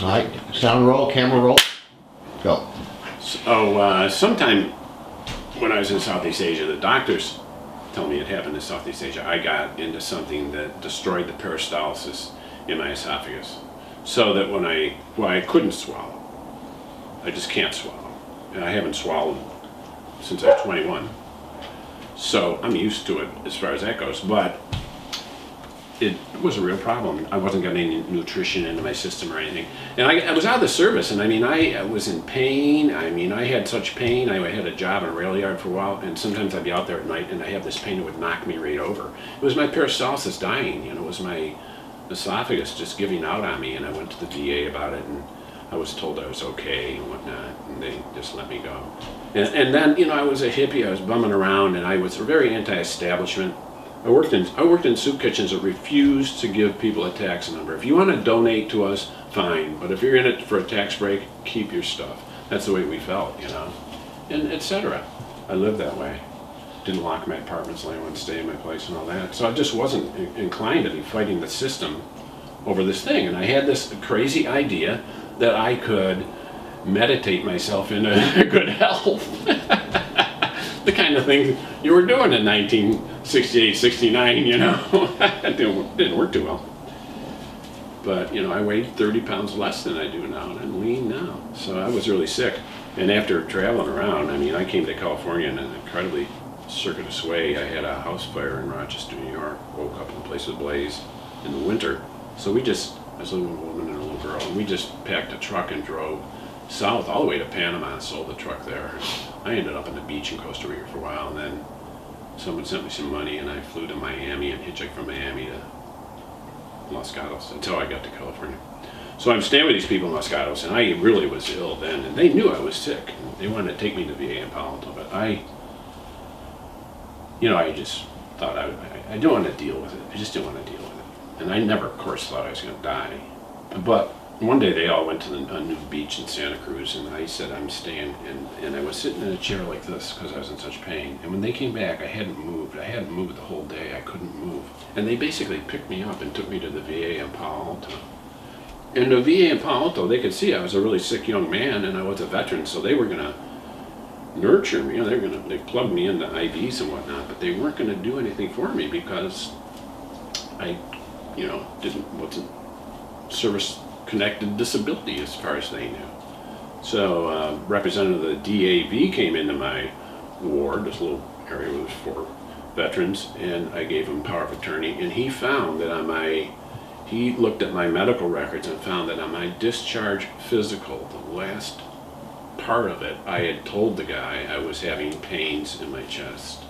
All right, sound roll, camera roll, go. So sometime when I was in Southeast Asia, the doctors tell me it happened in Southeast Asia. I got into something that destroyed the peristalsis in my esophagus, so that when I couldn't swallow. I just can't swallow, and I haven't swallowed since I was 21. So I'm used to it as far as that goes, but it was a real problem. I wasn't getting any nutrition into my system or anything. And I was out of the service, and I mean, I was in pain. I mean, I had such pain. I had a job in a rail yard for a while, and sometimes I'd be out there at night, and I have this pain that would knock me right over. It was my peristalsis dying, you know, it was my esophagus just giving out on me, and I went to the VA about it, and I was told I was okay and whatnot, and they just let me go. And then, you know, I was a hippie. I was bumming around, and I was very anti-establishment. I worked in soup kitchens that refused to give people a tax number. If you want to donate to us, fine. But if you're in it for a tax break, keep your stuff. That's the way we felt, you know, and etc. I lived that way. Didn't lock my apartments, let anyone stay in my place and all that. So I just wasn't inclined to be fighting the system over this thing. And I had this crazy idea that I could meditate myself into good health. The kind of thing you were doing in 1968, 69, you know. It didn't work too well. But, you know, I weighed 30 pounds less than I do now, and I'm lean now. So I was really sick. And after traveling around, I mean, I came to California in an incredibly circuitous way. I had a house fire in Rochester, New York, woke up in the place ablaze in the winter. So I was living with a woman and a little girl, and we just packed a truck and drove south all the way to Panama and sold the truck there. I ended up on the beach in Costa Rica for a while, and then someone sent me some money, and I flew to Miami and hitchhiked from Miami to Los Gatos until I got to California. So I'm staying with these people in Los Gatos, and I really was ill then, and they knew I was sick. And they wanted to take me to VA in Palo Alto, but I just thought I don't want to deal with it. I just didn't want to deal with it. And I never, of course, thought I was going to die. But one day they all went to a new beach in Santa Cruz, and I said, I'm staying, and I was sitting in a chair like this because I was in such pain. And when they came back, I hadn't moved. I hadn't moved the whole day. I couldn't move. And they basically picked me up and took me to the VA in Palo Alto. And the VA in Palo Alto, they could see I was a really sick young man, and I was a veteran, so they were going to nurture me. You know, they plugged me into IVs and whatnot, but they weren't going to do anything for me because I, you know, wasn't service-connected disability as far as they knew. So representative of the DAV came into my ward. This little area was for veterans, and I gave him power of attorney, and he found that he looked at my medical records and found that on my discharge physical, the last part of it, I had told the guy I was having pains in my chest.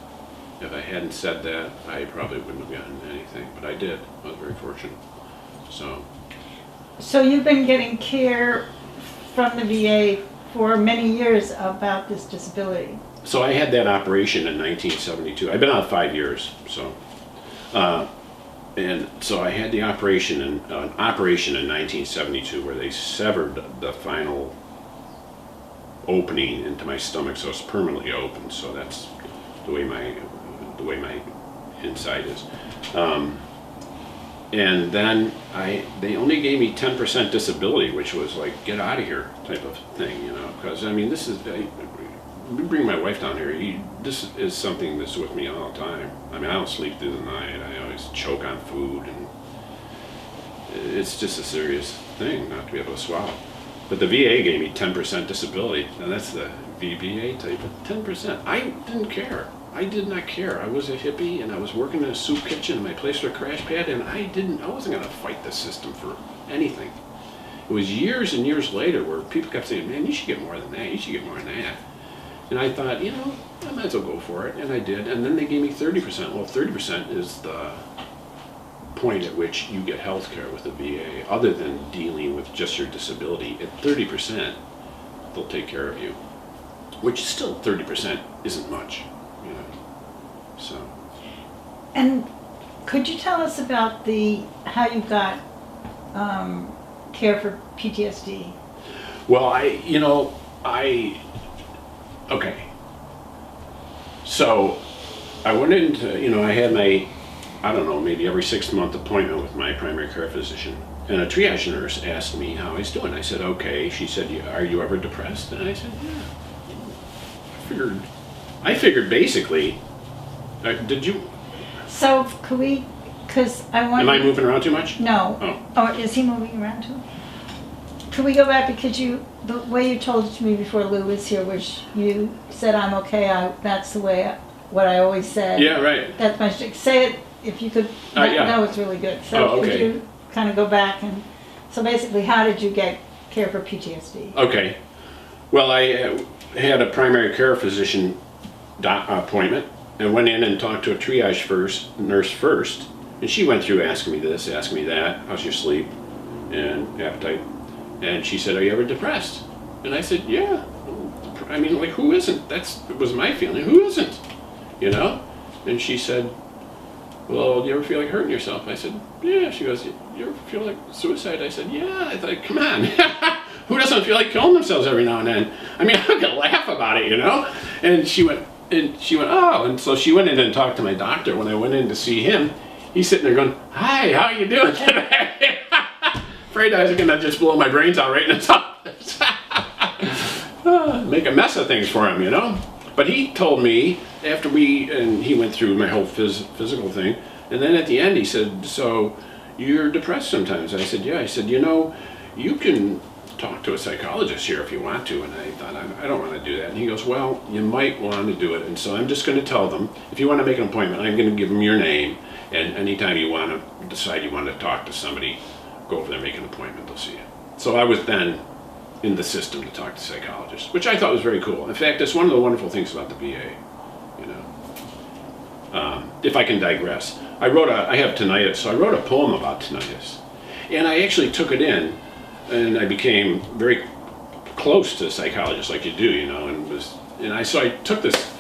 If I hadn't said that, I probably wouldn't have gotten anything, but I did. I was very fortunate. So you've been getting care from the VA for many years about this disability. So I had that operation in 1972. I've been out 5 years, so. And so I had the operation in 1972 where they severed the final opening into my stomach, so it's permanently open. So that's the way my inside is. And then they only gave me 10% disability, which was like, get out of here type of thing, you know, because I mean, we bring my wife down here. This is something that's with me all the time. I mean, I don't sleep through the night. I always choke on food, and it's just a serious thing not to be able to swallow. But the VA gave me 10% disability, and that's the VBA type of 10%. I didn't care. I did not care. I was a hippie, and I was working in a soup kitchen, and my place was a crash pad, and I wasn't going to fight the system for anything. It was years and years later where people kept saying, man, you should get more than that. You should get more than that. And I thought, you know, I might as well go for it, and I did. And then they gave me 30%. Well, 30% is the point at which you get health care with the VA, other than dealing with just your disability. At 30%, they'll take care of you, which still 30% isn't much, you know. So. And could you tell us about how you got care for PTSD? Well, okay. So I went into, I had my, maybe every 6-month appointment with my primary care physician. And a triage nurse asked me how I was doing. I said, okay. She said, are you ever depressed? And I said, yeah. I figured basically, did you, So could we, because I want. am I moving around too much? No. Oh. Oh, is he moving around too? Could we go back, because the way you told it to me before Lou was here, which you said, I'm okay, that's the way, what I always said. Yeah, right. That's my, say it, if you could, Yeah. that was really good. So Oh, could okay. you kind of go back and, so basically, how did you get care for PTSD? Okay. Well, I had a primary care physician appointment and went in and talked to a triage nurse first. And she went through asking me this, asking me that, how's your sleep and appetite? And she said, are you ever depressed? And I said, yeah. I mean, like, who isn't? That was my feeling. Who isn't? You know? And she said, well, do you ever feel like hurting yourself? I said, yeah. She goes, you ever feel like suicide? I said, yeah. I thought, come on. Who doesn't feel like killing themselves every now and then? I mean, I could laugh about it, you know? And she went, oh. And so she went in and talked to my doctor. When I went in to see him, he's sitting there going, hi, how you doing today? Afraid I was gonna just blow my brains out right in his office. Make a mess of things for him, you know? But he told me after he went through my whole physical thing, and then at the end he said, so you're depressed sometimes? I said, yeah. He said, you know, you can talk to a psychologist here if you want to. And I thought, I don't want to do that. And he goes, well, you might want to do it. And so I'm just going to tell them, if you want to make an appointment, I'm going to give them your name. And anytime you want to decide you want to talk to somebody, go over there, make an appointment, they'll see you. So I was then in the system to talk to psychologists, which I thought was very cool. In fact, it's one of the wonderful things about the VA, you know. If I can digress, I have tinnitus, so I wrote a poem about tinnitus. And I actually took it in, and I became very close to psychologists like you do, you know, so I took this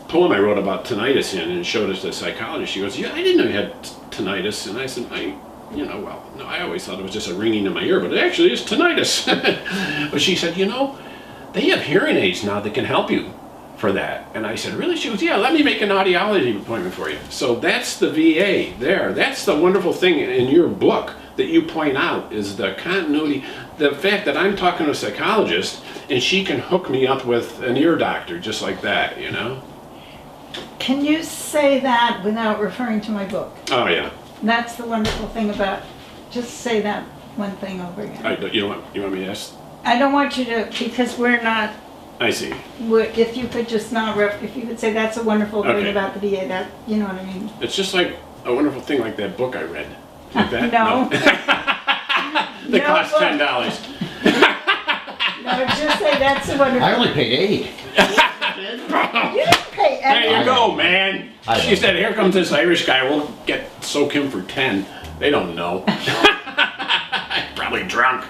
poem I wrote about tinnitus in and showed it to the psychologist. She goes, yeah, I didn't know you had tinnitus. And I said, I always thought it was just a ringing in my ear, but it actually is tinnitus. But she said, you know, they have hearing aids now that can help you for that. And I said, really? She goes, yeah, let me make an audiology appointment for you. So that's the VA there. That's the wonderful thing in your book that you point out, is the continuity, the fact that I'm talking to a psychologist and she can hook me up with an ear doctor just like that, you know? Can you say that without referring to my book? Oh, yeah. That's the wonderful thing about, just say that one thing over again. You want me to ask? I don't want you to, because we're not, I see. if you could just not, if you could say that's a wonderful thing Okay. about the VA, that, you know what I mean? It's just like a wonderful thing like that book I read. Like that? No. That No cost book. $10. No, just say that's a wonderful. I only paid $8. You didn't pay There you anything. go, man. I She know. said, here comes this Irish guy. We'll soak him for 10. They don't know. Probably drunk.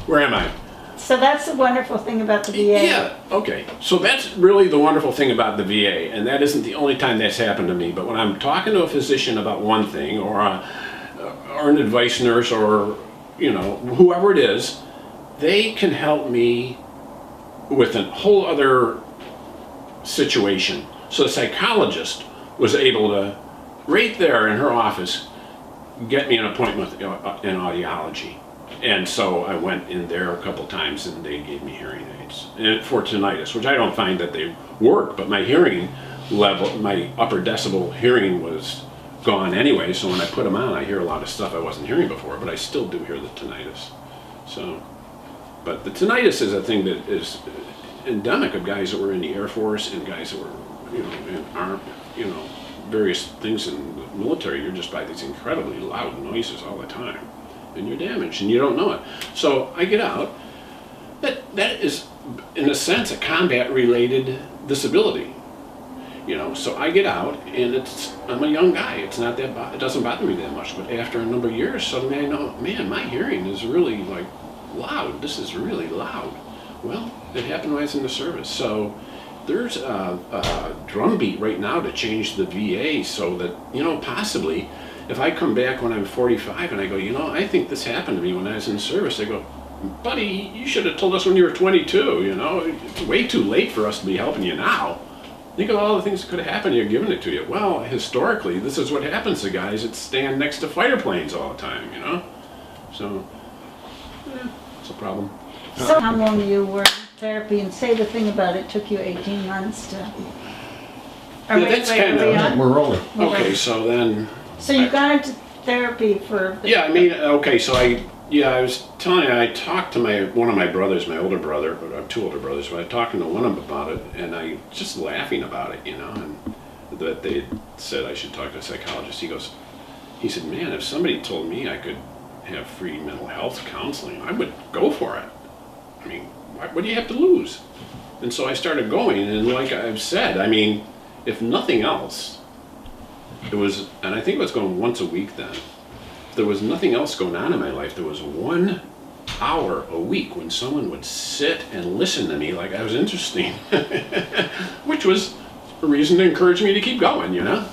Where am I? So that's the wonderful thing about the VA. Yeah, okay. So that's really the wonderful thing about the VA, and that isn't the only time that's happened to me. But when I'm talking to a physician about one thing, or an advice nurse, or whoever it is, they can help me with a whole other situation. So the psychologist was able to, right there in her office, get me an appointment in audiology. And so I went in there a couple times and they gave me hearing aids for tinnitus, which I don't find that they work, but my hearing level, my upper decibel hearing was gone anyway. So when I put them on, I hear a lot of stuff I wasn't hearing before, but I still do hear the tinnitus. So, but the tinnitus is a thing that is endemic of guys that were in the Air Force and guys that were, in armed, various things in the military. You're just by these incredibly loud noises all the time. And you're damaged and you don't know it. So I get out. That is, in a sense, a combat-related disability. So I get out and I'm a young guy. It's not that, it doesn't bother me that much. But after a number of years, suddenly I know, man, my hearing is really like loud. This is really loud. Well, it happened when I was in the service. So there's a drumbeat right now to change the VA so that, possibly, if I come back when I'm 45 and I go, I think this happened to me when I was in service, they go, buddy, you should have told us when you were 22, It's way too late for us to be helping you now. think of all the things that could have happened. You're giving it to you. Well, historically, this is what happens to guys that stand next to fighter planes all the time, you know? So, it's a problem. So how long you were in therapy, and say the thing about it took you 18 months to... Or Yeah, that's kinda- are we on? We're rolling. Okay, so then, So you got into therapy for... yeah, I mean, okay, so I was telling you, I talked to one of my brothers, my older brother, but I have two older brothers, but I talked to one of them about it, and I just laughing about it, you know, and that they said I should talk to a psychologist. He said, man, if somebody told me I could have free mental health counseling, I would go for it. I mean, what do you have to lose? And so I started going, and like I've said, I mean, if nothing else, it was, and I think it was going once a week then. If there was nothing else going on in my life, there was 1 hour a week when someone would sit and listen to me like I was interesting, which was a reason to encourage me to keep going, you know?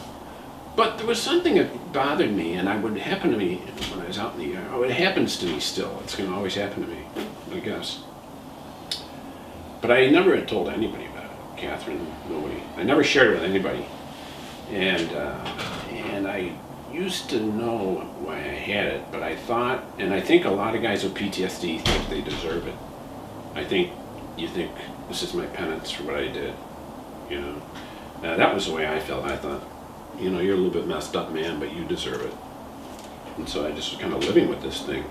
But there was something that bothered me, and it would happen to me when I was out in the air. Oh, it happens to me still. It's going to always happen to me, I guess. But I never had told anybody about it. Catherine, nobody. I never shared it with anybody. And I used to know why I had it, but I thought, and I think a lot of guys with PTSD think they deserve it. I think you think this is my penance for what I did, you know. That was the way I felt. I thought, you know, you're a little bit messed up, man, but you deserve it. And so I just was kind of living with this thing.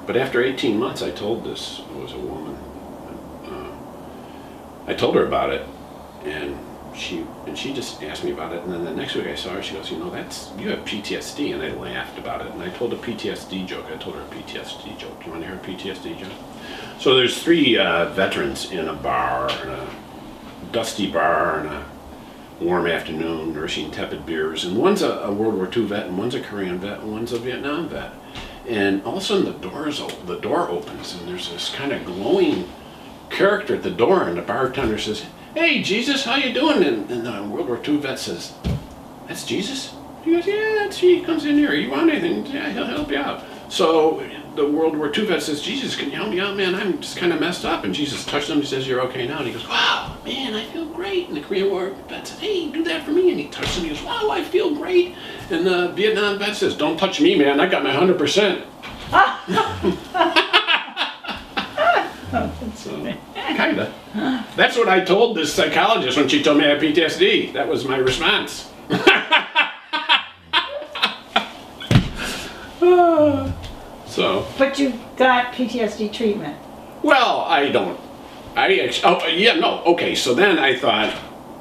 But after 18 months, I told this, it was a woman. I told her about it, and she just asked me about it. And then the next week I saw her, she goes, you know, you have PTSD. And I laughed about it, and I told a PTSD joke. I told her a PTSD joke. Do you want to hear a PTSD joke? So there's 3 veterans in a bar, in a dusty bar, in a warm afternoon, nursing tepid beers, and one's a World War II vet, and one's a Korean vet, and one's a Vietnam vet. And all of a sudden the door opens, and there's this kind of glowing character at the door, and the bartender says, "Hey, Jesus, how you doing?" And the World War II vet says, "That's Jesus?" He goes, "Yeah, that's he. Comes in here. You want anything? Yeah, he'll help you out." So the World War II vet says, "Jesus, can you help me out, man? I'm just kind of messed up." And Jesus touched him. He says, "You're okay now." And he goes, "Wow, man, I feel great." And the Korean War vet says, "Hey, do that for me." And he touched him. He goes, "Wow, I feel great." And the Vietnam vet says, "Don't touch me, man. I got my 100%. So, kinda. That's what I told this psychologist when she told me I had PTSD. That was my response. So. But you got PTSD treatment. Well, okay, so then I thought,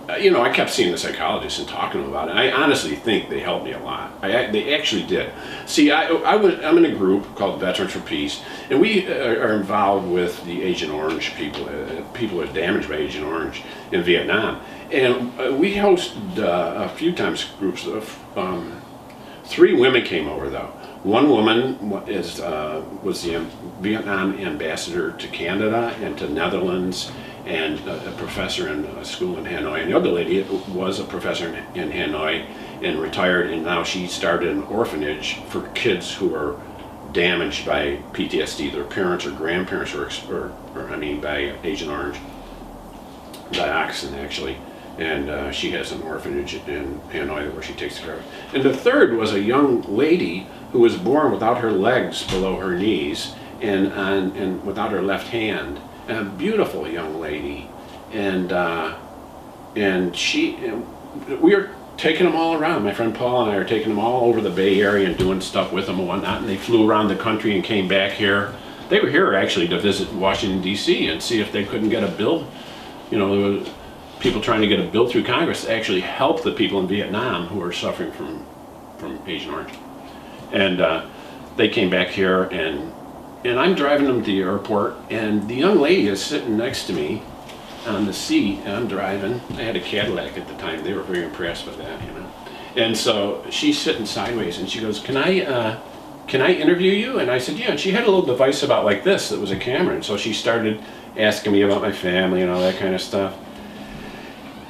I kept seeing the psychologist and talking to them about it. I honestly think they helped me a lot. They actually did. See, I'm in a group called Veterans for Peace, and we are involved with the Agent Orange people who are damaged by Agent Orange in Vietnam. And we hosted a few times groups of 3 women came over, though. One woman was the Vietnam ambassador to Canada and to Netherlands, and a professor in a school in Hanoi. And the other lady was a professor in Hanoi and retired, and now she started an orphanage for kids who are damaged by PTSD. Their parents or grandparents by Agent Orange, dioxin actually. And she has an orphanage in Hanoi where she takes care of it. And the third was a young lady who was born without her legs below her knees and without her left hand. And a beautiful young lady. And we are taking them all around. My friend Paul and I are taking them all over the Bay Area and doing stuff with them and whatnot. And they flew around the country and came back here. They were here actually to visit Washington, D.C. and see if they couldn't get a bill. There was people trying to get a bill through Congress to actually help the people in Vietnam who are suffering from Agent Orange. And they came back here, and I'm driving them to the airport, and the young lady is sitting next to me on the seat, and I'm driving. I had a Cadillac at the time. They were very impressed with that, And so she's sitting sideways, and she goes, Can I interview you? And I said, yeah. And she had a little device about like this that was a camera, and so she started asking me about my family and all that kind of stuff.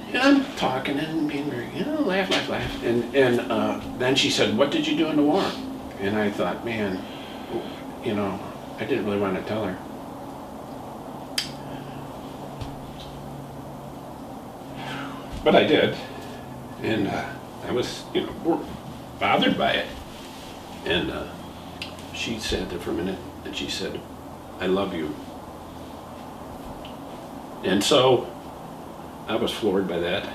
And I'm talking and being very, laugh. And then she said, what did you do in the war? And I thought, man, I didn't really want to tell her. But I did, and I was, bothered by it. And she sat there for a minute, and she said, "I love you." And so I was floored by that.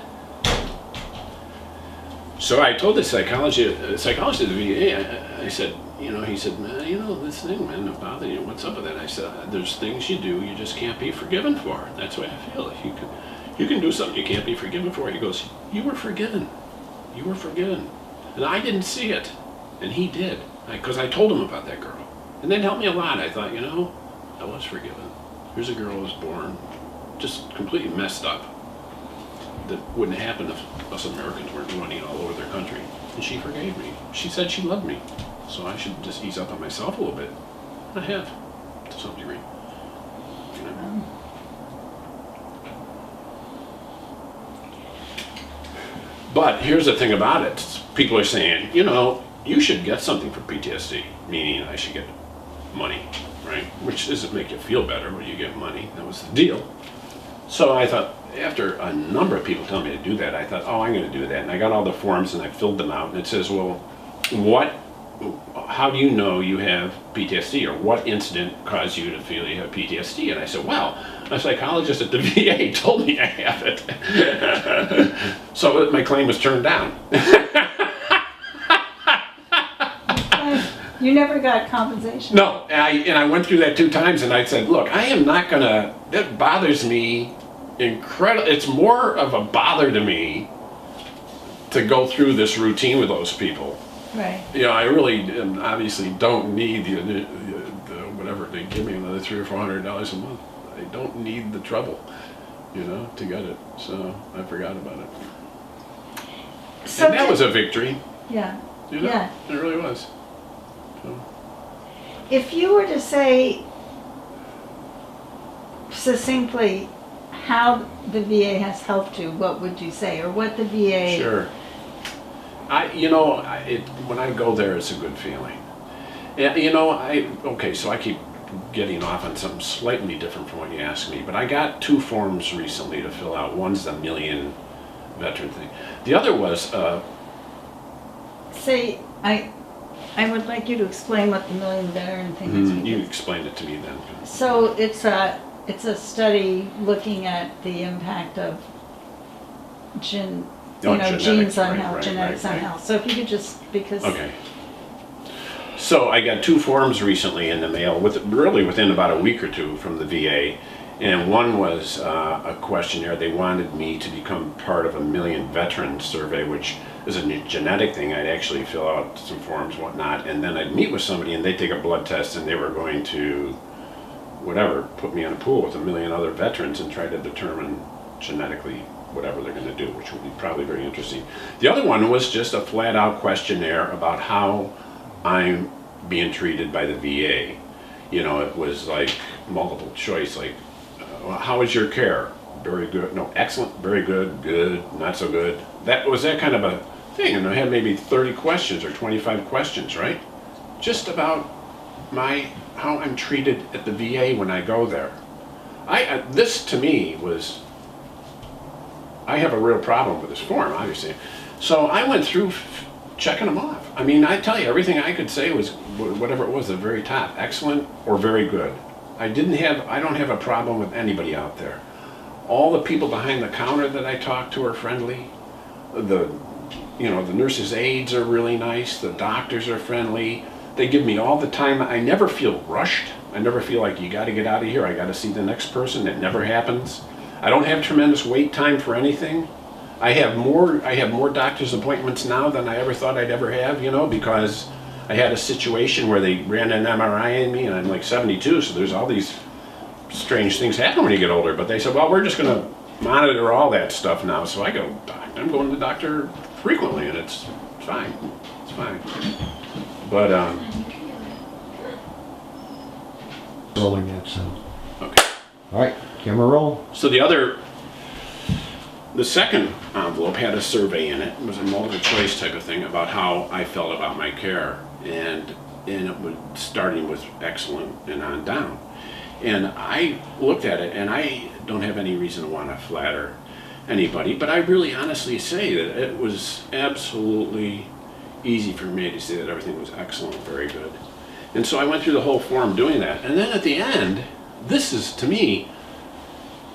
So I told the psychologist at the VA, I said, he said, "Man, this thing, man, it bothers you. What's up with that?" I said, "There's things you do you just can't be forgiven for. That's the way I feel. If you can do something you can't be forgiven for." He goes, "You were forgiven. You were forgiven." And I didn't see it, and he did, because I told him about that girl. And that helped me a lot. I thought, I was forgiven. Here's a girl who was born just completely messed up. That wouldn't happen if us Americans weren't running all over their country. And she forgave me. She said she loved me. So I should just ease up on myself a little bit. I have, to some degree. But here's the thing about it. People are saying, you should get something for PTSD, meaning I should get money, right? Which doesn't make you feel better when you get money. That was the deal. So I thought, after a number of people telling me to do that, I thought, I'm going to do that. And I got all the forms and I filled them out. And it says, well, how do you know you have PTSD, or what incident caused you to feel you have PTSD? And I said, well, a psychologist at the VA told me I have it. So my claim was turned down. You never got compensation? No, and I went through that 2 times, and I said, look, I am not gonna, that bothers me incredible. It's more of a bother to me to go through this routine with those people. Right. I really obviously don't need the whatever they give me, another $300 or $400 a month. I don't need the trouble, to get it. So I forgot about it. So and that was a victory. Yeah. Yeah. It really was. So. If you were to say succinctly how the VA has helped you, what would you say, or what the VA? Sure. When I go there, it's a good feeling. Yeah, so I keep getting off on something slightly different from what you asked me, but I got 2 forms recently to fill out. One's the million veteran thing. The other was Say, I would like you to explain what the million veteran thing is. You explained it to me then. So it's a study looking at the impact of genes on health, genetics on health. So if you could just, because. Okay. So I got 2 forms recently in the mail, within about a week or 2 from the VA, and one was a questionnaire. They wanted me to become part of a million veteran survey, which is a genetic thing. I'd actually fill out some forms, whatnot, and then I'd meet with somebody, and they'd take a blood test, and they were going to, put me in a pool with a million other veterans and try to determine genetically whatever they're going to do, which would be probably very interesting. The other one was just a flat-out questionnaire about how I'm being treated by the VA. It was like multiple choice, like, how is your care? Very good, no, excellent, very good, good, not so good. That was that kind of a thing, and I had maybe 30 questions or 25 questions, right? Just about how I'm treated at the VA when I go there. This to me was, I have a real problem with this form, obviously. So I went through checking them off. I mean, I tell you, everything I could say was whatever it was, the very top, excellent or very good. I don't have a problem with anybody out there. All the people behind the counter that I talk to are friendly. The nurses' aides are really nice. The doctors are friendly. They give me all the time. I never feel rushed. I never feel like you got to get out of here. I got to see the next person. That never happens. I don't have tremendous wait time for anything. I have more doctor's appointments now than I ever thought I'd ever have, because I had a situation where they ran an MRI in me, and I'm like 72, so there's all these strange things happen when you get older. But they said, well, we're just going to monitor all that stuff now. So I go, I'm going to the doctor frequently, and it's fine. It's fine. But, Rolling that sound. okay. All right, camera roll. So the second envelope had a survey in it. It was a multiple choice type of thing about how I felt about my care, and it was starting with excellent and on down. And I looked at it, and I don't have any reason to want to flatter anybody, but I really honestly say that it was absolutely easy for me to say that everything was excellent, very good. And so I went through the whole form doing that. And then at the end, this is, to me,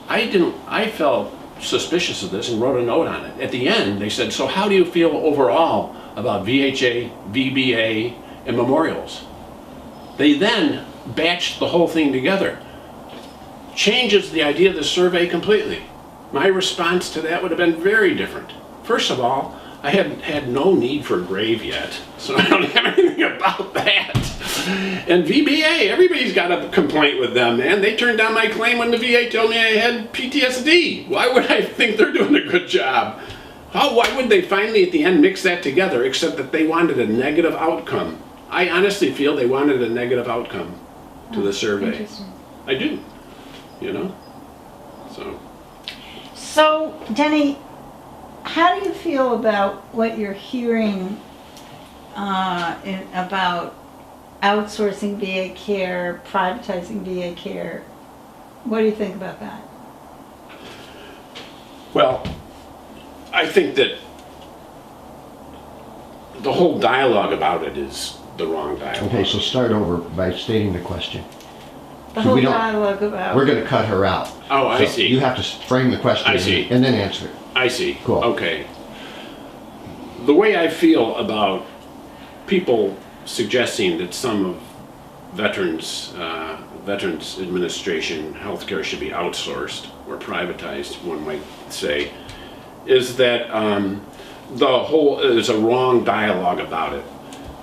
I felt suspicious of this and wrote a note on it. At the end, they said, so how do you feel overall about VHA, VBA, and memorials? They then batched the whole thing together. Changes the idea of the survey completely. My response to that would have been very different. First of all, I hadn't had no need for a grave yet, so I don't have anything about that. And VBA, everybody's got a complaint with them, man. They turned down my claim when the VA told me I had PTSD. Why would I think they're doing a good job? Why would they finally at the end mix that together, except that they wanted a negative outcome? I honestly feel they wanted a negative outcome to the survey. Interesting. I do, you know? So, Denny, how do you feel about what you're hearing about outsourcing VA care, privatizing VA care? What do you think about that? Well, I think that the whole dialogue about it is the wrong dialogue. Okay, so start over by stating the question. The So whole we don't- dialogue about... We're gonna cut her out. Oh, I So see. You have to frame the question I see. and then answer it. I see. Cool. Okay. The way I feel about people suggesting that some of Veterans Administration healthcare should be outsourced or privatized, one might say, is that there's a wrong dialogue about it.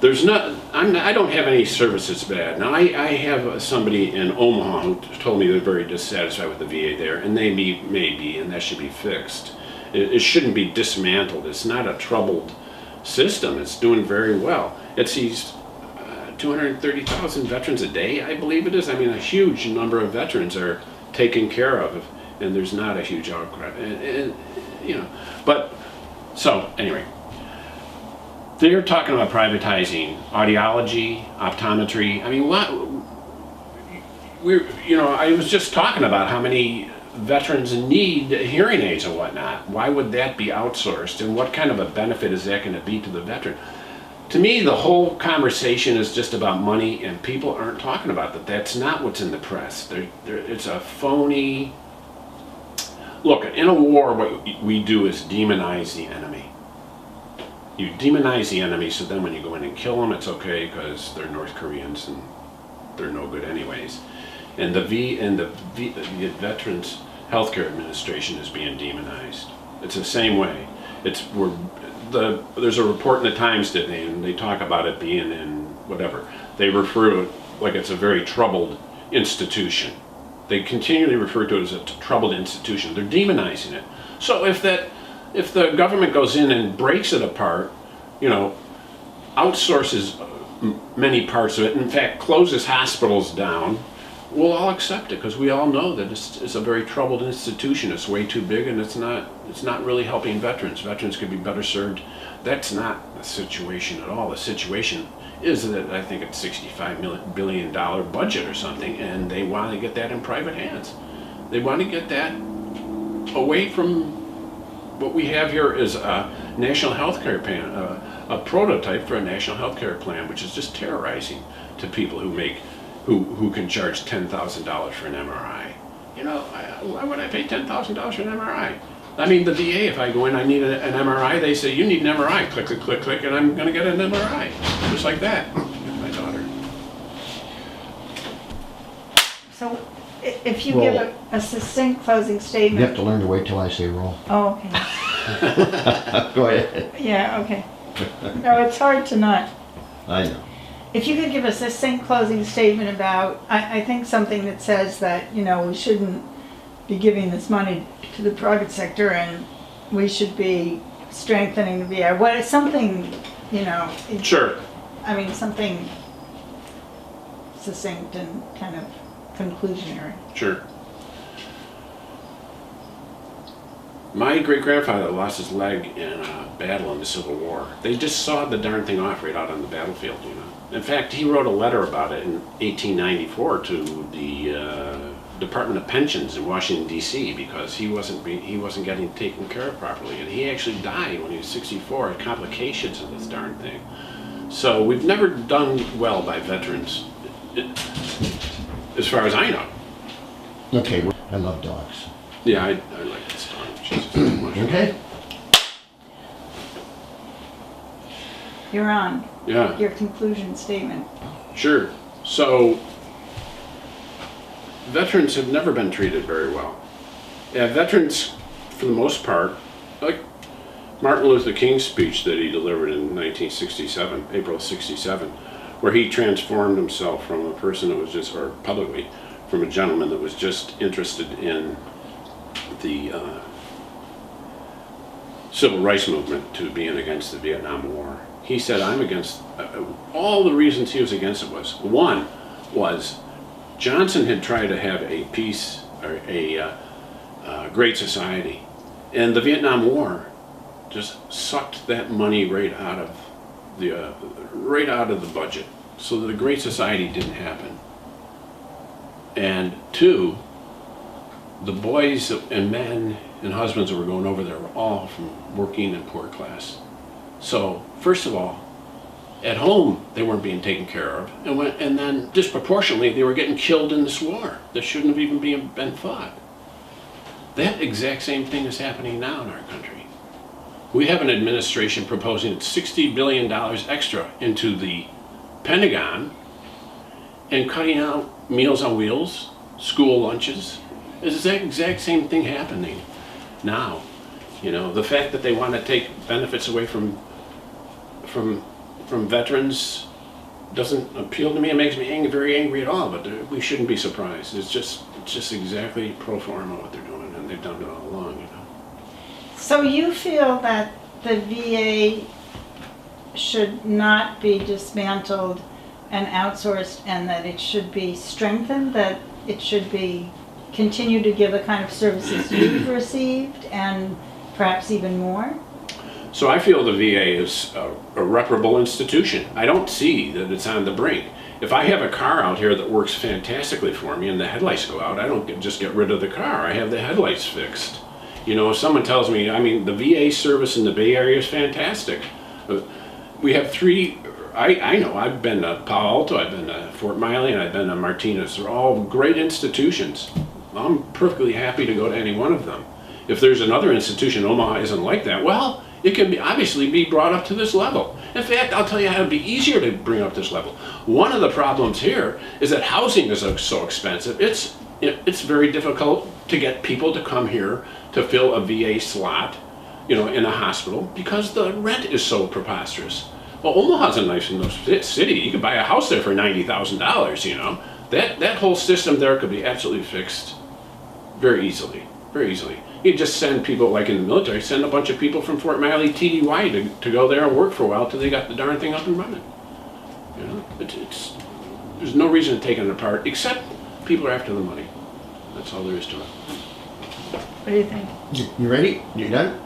I don't have any service that's bad. Now, I have somebody in Omaha who told me they're very dissatisfied with the VA there, and they may be, and that should be fixed. It shouldn't be dismantled. It's not a troubled system. It's doing very well. It sees 230,000 veterans a day, I believe it is. I mean, a huge number of veterans are taken care of, and there's not a huge outcry. And you know, but so anyway. They're talking about privatizing audiology, optometry. I mean, I was just talking about how many veterans need hearing aids and whatnot. Why would that be outsourced? And what kind of a benefit is that going to be to the veteran? To me, the whole conversation is just about money, and people aren't talking about that. That's not what's in the press. It's a phony... Look, in a war, what we do is demonize the enemy. You demonize the enemy, so then when you go in and kill them, it's okay because they're North Koreans and they're no good anyways. And the Veterans Healthcare Administration is being demonized. It's the same way. There's a report in the Times today, and they talk about it being in whatever. They refer to it like it's a very troubled institution. They continually refer to it as a troubled institution. They're demonizing it. So if the government goes in and breaks it apart, outsources many parts of it, in fact closes hospitals down, we'll all accept it because we all know that it's a very troubled institution. It's way too big, and it's not really helping veterans. Veterans could be better served. That's not the situation at all. The situation is that I think it's $65 billion budget or something, and they want to get that in private hands. They want to get that away from what we have here is a national health care plan, a prototype for a national health care plan, which is just terrorizing to people who can charge $10,000 for an MRI. Why would I pay $10,000 for an MRI? I mean, the VA, if I go in, I need an MRI, they say, you need an MRI, click, click, click, click, and I'm gonna get an MRI, just like that, with my daughter. So, if you give Roll. a succinct closing You statement... have to learn to wait till I say roll. Oh, okay. Go ahead. Yeah, okay. No, it's hard to not. I know. If you could give a succinct closing statement about, I think something that says that, we shouldn't be giving this money to the private sector and we should be strengthening the VA. What is something, Sure. I mean, something succinct and kind of conclusionary. Sure. My great-grandfather lost his leg in a battle in the Civil War. They just sawed the darn thing off right out on the battlefield, In fact, he wrote a letter about it in 1894 to the Department of Pensions in Washington D.C. because he wasn't getting taken care of properly, and he actually died when he was 64 of complications of this darn thing. So we've never done well by veterans, as far as I know. Okay, I love dogs. Yeah, I like this dog. She's just too much. Okay? You're on. Yeah. Your conclusion statement. Sure. So, veterans have never been treated very well. Yeah, veterans, for the most part, like Martin Luther King's speech that he delivered in 1967, April 67, where he transformed himself from a person that was just, or publicly, from a gentleman that was just interested in the civil rights movement to being against the Vietnam War. He said, I'm against, all the reasons he was against it was, one was Johnson had tried to have a peace, or a great society, and the Vietnam War just sucked that money right out of the budget, so that the Great Society didn't happen. And two, the boys and men and husbands that were going over there were all from working and poor class. So, first of all, at home they weren't being taken care of, and then disproportionately they were getting killed in this war that shouldn't have even been fought. That exact same thing is happening now in our country. We have an administration proposing $60 billion extra into the Pentagon and cutting out Meals on Wheels, school lunches. Is the exact same thing happening now. You know, the fact that they want to take benefits away from veterans doesn't appeal to me. It makes me very angry at all, but we shouldn't be surprised. It's just exactly pro forma what they're doing, and they've done it all along, you know. So you feel that the VA should not be dismantled and outsourced, and that it should be strengthened, that it should be continue to give the kind of services you've received and perhaps even more? So I feel the VA is a reparable institution. I don't see that it's on the brink. If I have a car out here that works fantastically for me and the headlights go out, I don't just get rid of the car. I have the headlights fixed. You know, if someone tells me, I mean, the VA service in the Bay Area is fantastic. We have three, I know, I've been to Palo Alto, I've been to Fort Miley, and I've been to Martinez. They're all great institutions. I'm perfectly happy to go to any one of them. If there's another institution, Omaha isn't like that, well, it can be obviously be brought up to this level. In fact, I'll tell you how it'd be easier to bring up this level. One of the problems here is that housing is so expensive. It's very difficult to get people to come here to fill a VA slot, you know, in a hospital, because the rent is so preposterous. Well, Omaha's a nice enough city. You could buy a house there for $90,000, you know. That whole system there could be absolutely fixed very easily, very easily. You just send people, like in the military, send a bunch of people from Fort Miley, TDY, to go there and work for a while till they got the darn thing up and running. You know, there's no reason to take it apart, except people are after the money. That's all there is to it. What do you think? You ready? You done?